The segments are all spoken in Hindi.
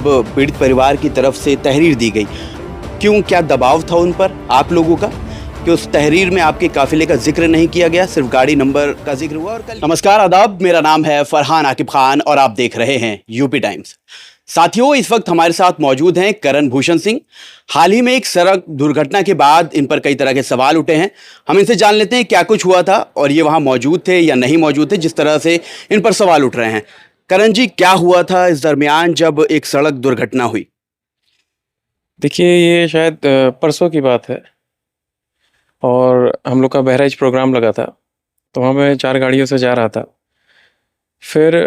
पीड़ित परिवार की तरफ से तहरीर दी गई, क्यों, क्या दबाव था उन पर आप लोगों का कि उस तहरीर में आपके काफिले का जिक्र नहीं किया गया, सिर्फ गाड़ी नंबर का जिक्र हुआ? और कल नमस्कार, आदाब, मेरा नाम है फरहान आकिब खान और आप देख रहे हैं यूपी टाइम्स। साथियों, इस वक्त हमारे साथ मौजूद हैं करण भूषण सिंह। हाल ही में एक सड़क दुर्घटना के बाद इन पर कई तरह के सवाल उठे हैं। हम इनसे जान लेते हैं क्या कुछ हुआ था और ये वहां मौजूद थे या नहीं मौजूद थे, जिस तरह से इन पर सवाल उठ रहे हैं। करण जी, क्या हुआ था इस दरमियान जब एक सड़क दुर्घटना हुई? देखिए, ये शायद परसों की बात है और हम लोग का बहराइच प्रोग्राम लगा था, तो वहाँ मैं 4 गाड़ियों से जा रहा था। फिर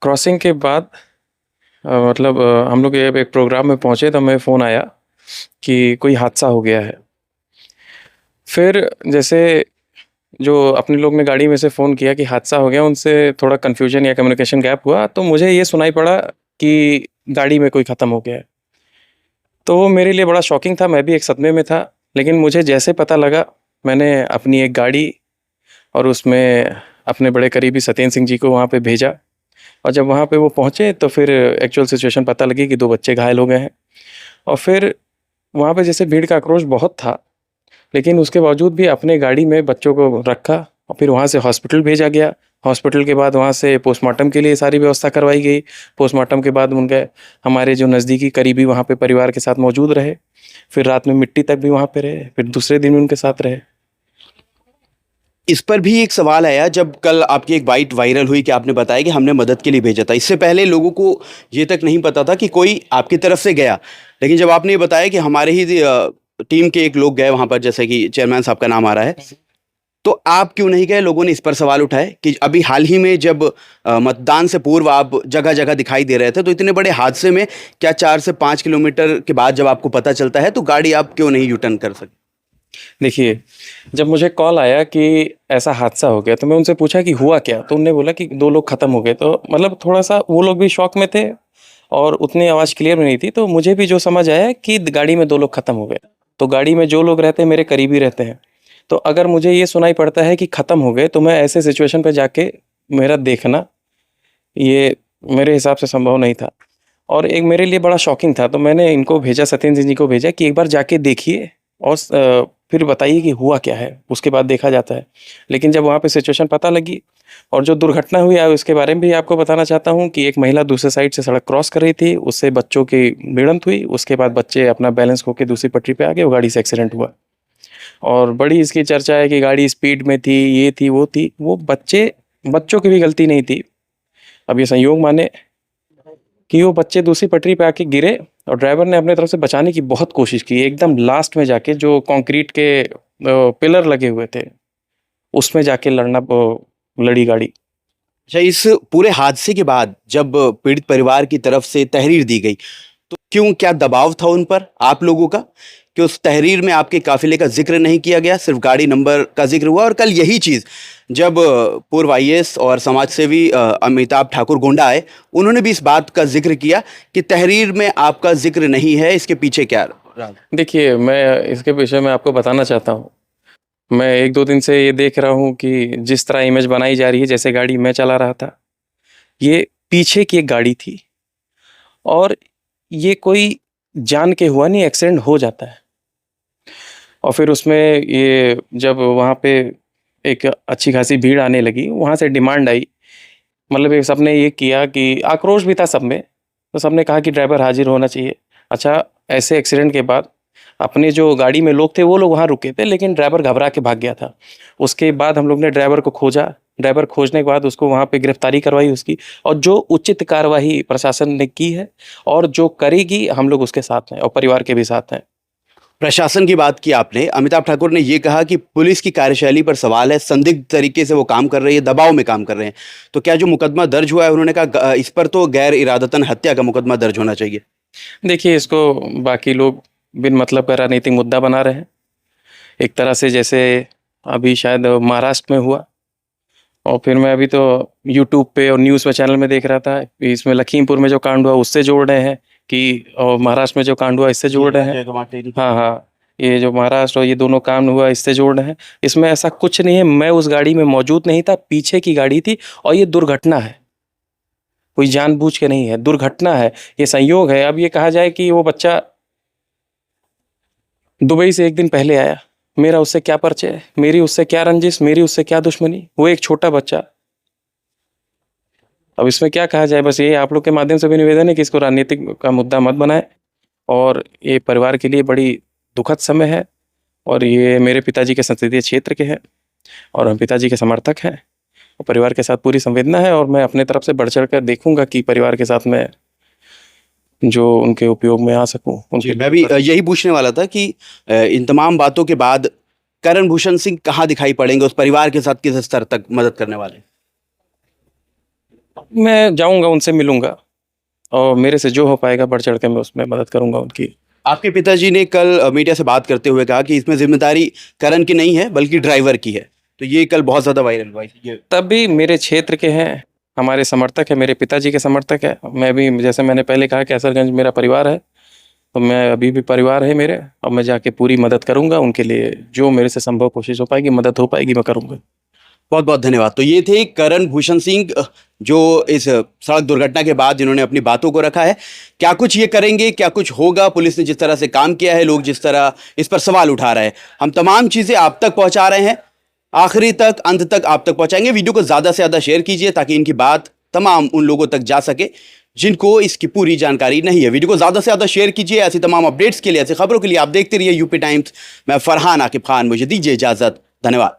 क्रॉसिंग के बाद हम लोग एक प्रोग्राम में पहुँचे तो हमें फ़ोन आया कि कोई हादसा हो गया है। फिर जैसे जो अपने लोग ने गाड़ी में से फ़ोन किया कि हादसा हो गया, उनसे थोड़ा कन्फ्यूजन या कम्युनिकेशन गैप हुआ, तो मुझे ये सुनाई पड़ा कि गाड़ी में कोई ख़त्म हो गया है। तो वो मेरे लिए बड़ा शॉकिंग था, मैं भी एक सदमे में था। लेकिन मुझे जैसे पता लगा, मैंने अपनी एक गाड़ी और उसमें अपने बड़े करीबी सत्येंद्र सिंह जी को वहाँ पे भेजा। और जब वहाँ पे वो पहुँचे तो फिर एक्चुअल सिचुएशन पता लगी कि 2 बच्चे घायल हो गए हैं। और फिर वहाँ पे जैसे भीड़ का आक्रोश बहुत था, लेकिन उसके बावजूद भी अपने गाड़ी में बच्चों को रखा और फिर वहाँ से हॉस्पिटल भेजा गया। हॉस्पिटल के बाद वहाँ से पोस्टमार्टम के लिए सारी व्यवस्था करवाई गई। पोस्टमार्टम के बाद उनके हमारे जो नज़दीकी करीबी वहाँ पे परिवार के साथ मौजूद रहे। फिर रात में मिट्टी तक भी वहाँ पे रहे, फिर दूसरे दिन भी उनके साथ रहे। इस पर भी एक सवाल आया जब कल आपकी एक बाइट वायरल हुई कि आपने बताया कि हमने मदद के लिए भेजा था। इससे पहले लोगों को ये तक नहीं पता था कि कोई आपकी तरफ से गया, लेकिन जब आपने ये बताया कि हमारे ही टीम के एक लोग गए वहां पर, जैसे कि चेयरमैन साहब का नाम आ रहा है, तो आप क्यों नहीं गए? लोगों ने इस पर सवाल उठाए कि अभी हाल ही में जब मतदान से पूर्व आप जगह जगह दिखाई दे रहे थे, तो इतने बड़े हादसे में क्या 4 से 5 किलोमीटर के बाद जब आपको पता चलता है तो गाड़ी आप क्यों नहीं यू टर्न कर सकते? देखिए, जब मुझे कॉल आया कि ऐसा हादसा हो गया तो मैं उनसे पूछा कि हुआ क्या? तो उन्होंने बोला कि 2 लोग ख़त्म हो गए। तो मतलब थोड़ा-सा वो लोग भी शॉक में थे और उतनी आवाज़ क्लियर भी नहीं थी। तो मुझे भी जो समझ आया कि गाड़ी में 2 लोग ख़त्म हो गए। तो गाड़ी में जो लोग रहते हैं मेरे करीबी रहते हैं। तो अगर मुझे ये सुनाई पड़ता है कि ख़त्म हो गए, तो मैं ऐसे सिचुएशन पे जाके मेरा देखना, ये मेरे हिसाब से संभव नहीं था और एक मेरे लिए बड़ा शॉकिंग था। तो मैंने इनको भेजा, सत्येंद्र सिंह जी को भेजा कि एक बार जाके देखिए और फिर बताइए कि हुआ क्या है, उसके बाद देखा जाता है। लेकिन जब वहाँ पे सिचुएशन पता लगी और जो दुर्घटना हुई है उसके बारे में भी आपको बताना चाहता हूँ कि एक महिला दूसरे साइड से सड़क क्रॉस कर रही थी, उससे बच्चों की भिड़ंत हुई। उसके बाद बच्चे अपना बैलेंस खो के दूसरी पटरी पे आ गए, वो गाड़ी से एक्सीडेंट हुआ। और बड़ी इसकी चर्चा है कि गाड़ी स्पीड में थी, ये थी, वो थी। वो बच्चों की भी गलती नहीं थी। अब ये संयोग माने कि वो बच्चे दूसरी पटरी पे आके गिरे और ड्राइवर ने अपने तरफ से बचाने की बहुत कोशिश की। एकदम लास्ट में जाके जो कंक्रीट के पिलर लगे हुए थे, उसमें जाके लड़ी गाड़ी। अच्छा, इस पूरे हादसे के बाद जब पीड़ित परिवार की तरफ से तहरीर दी गई, तो क्यों, क्या दबाव था उन पर आप लोगों का कि उस तहरीर में आपके काफिले का जिक्र नहीं किया गया, सिर्फ गाड़ी नंबर का जिक्र हुआ? और कल यही चीज़ जब पूर्व आईएएस और समाज सेवी अमिताभ ठाकुर गोंडा आए, उन्होंने भी इस बात का जिक्र किया कि तहरीर में आपका जिक्र नहीं है, इसके पीछे क्या रहा? देखिए, मैं इसके विषय में आपको बताना चाहता हूँ। मैं 1-2 दिन से ये देख रहा हूँ कि जिस तरह इमेज बनाई जा रही है, जैसे गाड़ी मैं चला रहा था, ये पीछे की एक गाड़ी थी और ये कोई जान के हुआ नहीं, एक्सीडेंट हो जाता है। और फिर उसमें ये जब वहाँ पे एक अच्छी खासी भीड़ आने लगी, वहाँ से डिमांड आई। मतलब ये सबने ये किया कि आक्रोश भी था सब में, तो सबने कहा कि ड्राइवर हाज़िर होना चाहिए। अच्छा, ऐसे एक्सीडेंट के बाद अपने जो गाड़ी में लोग थे, वो लोग वहाँ रुके थे, लेकिन ड्राइवर घबरा के भाग गया था। उसके बाद हम लोग ने ड्राइवर को खोजा। ड्राइवर खोजने के बाद उसको वहाँ पे गिरफ्तारी करवाई उसकी, और जो उचित कार्रवाई प्रशासन ने की है और जो करेगी, हम लोग उसके साथ हैं और परिवार के भी साथ हैं। प्रशासन की बात की आपने, अमिताभ ठाकुर ने ये कहा कि पुलिस की कार्यशैली पर सवाल है, संदिग्ध तरीके से वो काम कर रही है, दबाव में काम कर रहे हैं। तो क्या जो मुकदमा दर्ज हुआ है, उन्होंने कहा इस पर तो गैर इरादतन हत्या का मुकदमा दर्ज होना चाहिए? देखिए, इसको बाकी लोग बिन मतलब का राजनीतिक मुद्दा बना रहे हैं। एक तरह से जैसे अभी शायद महाराष्ट्र में हुआ, और फिर मैं अभी तो यूट्यूब पे और न्यूज़ में चैनल में देख रहा था, इसमें लखीमपुर में जो कांड हुआ उससे जोड़ रहे हैं कि, और महाराष्ट्र में जो कांड हुआ इससे जोड़ रहे हैं। हाँ, हाँ, ये जो महाराष्ट्र और ये दोनों कांड हुआ इससे जोड़ रहे हैं। इसमें ऐसा कुछ नहीं है, मैं उस गाड़ी में मौजूद नहीं था, पीछे की गाड़ी थी और ये दुर्घटना है। कोई जानबूझ के नहीं है, दुर्घटना है, ये संयोग है। अब ये कहा जाए कि वो बच्चा दुबई से एक दिन पहले आया, मेरा उससे क्या परिचय है, मेरी उससे क्या रंजिश, मेरी उससे क्या दुश्मनी, वो एक छोटा बच्चा। अब इसमें क्या कहा जाए, बस ये आप लोग के माध्यम से भी निवेदन है कि इसको राजनीतिक का मुद्दा मत बनाए, और ये परिवार के लिए बड़ी दुखद समय है, और ये मेरे पिताजी के संसदीय क्षेत्र के हैं, और हम पिताजी के समर्थक हैं, और परिवार के साथ पूरी संवेदना है, और मैं अपने तरफ से बढ़ चढ़ कर देखूंगा कि परिवार के साथ मैं जो उनके उपयोग में आ सकूं उनके। मैं भी यही पूछने वाला था कि इन तमाम बातों के बाद करण भूषण सिंह कहाँ दिखाई पड़ेंगे, उस परिवार के साथ किस स्तर तक मदद करने वाले? मैं जाऊंगा, उनसे मिलूंगा, और मेरे से जो हो पाएगा बढ़ चढ़ के मैं उसमें मदद करूंगा उनकी। आपके पिताजी ने कल मीडिया से बात करते हुए कहा कि इसमें जिम्मेदारी करण की नहीं है बल्कि ड्राइवर की है, तो ये कल बहुत ज़्यादा वायरल हुआ। ये तब भी मेरे क्षेत्र के हैं, हमारे समर्थक है, मेरे पिताजी के समर्थक है। मैं भी, जैसे मैंने पहले कहा, कैसरगंज मेरा परिवार है, तो मैं अभी भी परिवार है मेरे, और मैं जाके पूरी मदद करूंगा उनके लिए, जो मेरे से संभव कोशिश हो पाएगी, मदद हो पाएगी, मैं करूंगा। बहुत बहुत धन्यवाद। तो ये थे करण भूषण सिंह, जो इस सड़क दुर्घटना के बाद जिन्होंने अपनी बातों को रखा है। क्या कुछ ये करेंगे, क्या कुछ होगा, पुलिस ने जिस तरह से काम किया है, लोग जिस तरह इस पर सवाल उठा रहे हैं, हम तमाम चीज़ें आप तक पहुंचा रहे हैं, आखिरी तक, अंत तक आप तक पहुंचाएंगे। वीडियो को ज़्यादा से ज़्यादा शेयर कीजिए ताकि इनकी बात तमाम उन लोगों तक जा सके जिनको इसकी पूरी जानकारी नहीं है। वीडियो को ज़्यादा से ज़्यादा शेयर कीजिए। ऐसी तमाम अपडेट्स के लिए, ऐसी खबरों के लिए आप देखते रहिए यूपी टाइम्स। मैं फरहान आकिब खान, मुझे दीजिए इजाज़त। धन्यवाद।